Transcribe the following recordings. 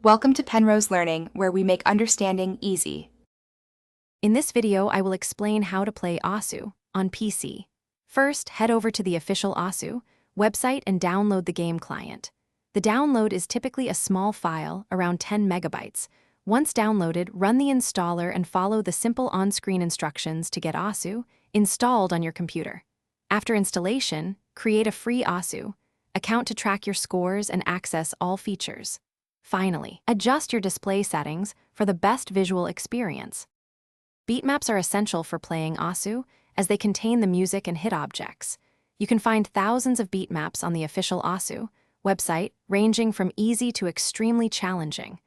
Welcome to Penrose Learning, where we make understanding easy. In this video, I will explain how to play Asu on PC. First, head over to the official Asu website and download the game client. The download is typically a small file, around 10 megabytes. Once downloaded, run the installer and follow the simple on-screen instructions to get Asu installed on your computer. After installation, create a free Asu account to track your scores and access all features. Finally, adjust your display settings for the best visual experience. Beatmaps are essential for playing Asu, as they contain the music and hit objects. You can find thousands of beatmaps on the official Asu website, ranging from easy to extremely challenging.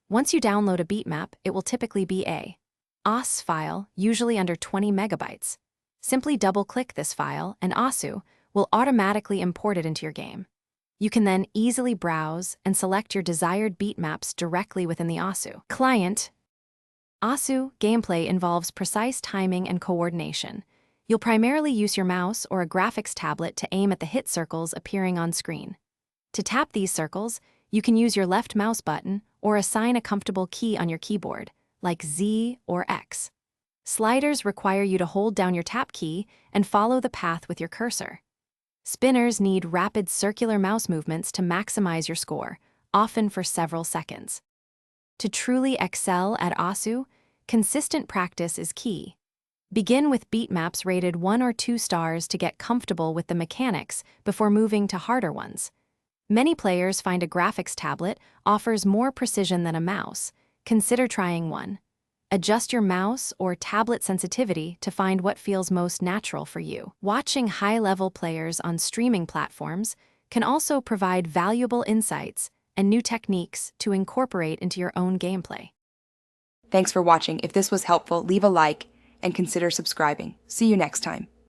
Once you download a beatmap, it will typically be a AS file, usually under 20 megabytes. Simply double-click this file, and Asu will automatically import it into your game. You can then easily browse and select your desired beatmaps directly within the Asu client. Asu gameplay involves precise timing and coordination. You'll primarily use your mouse or a graphics tablet to aim at the hit circles appearing on screen. To tap these circles, you can use your left mouse button or assign a comfortable key on your keyboard, like Z or X. Sliders require you to hold down your tap key and follow the path with your cursor. Spinners need rapid circular mouse movements to maximize your score, often for several seconds. To truly excel at Asu, consistent practice is key. Begin with beatmaps rated 1 or 2 stars to get comfortable with the mechanics before moving to harder ones. Many players find a graphics tablet offers more precision than a mouse. Consider trying one. Adjust your mouse or tablet sensitivity to find what feels most natural for you. Watching high-level players on streaming platforms can also provide valuable insights and new techniques to incorporate into your own gameplay. Thanks for watching. If this was helpful, leave a like and consider subscribing. See you next time.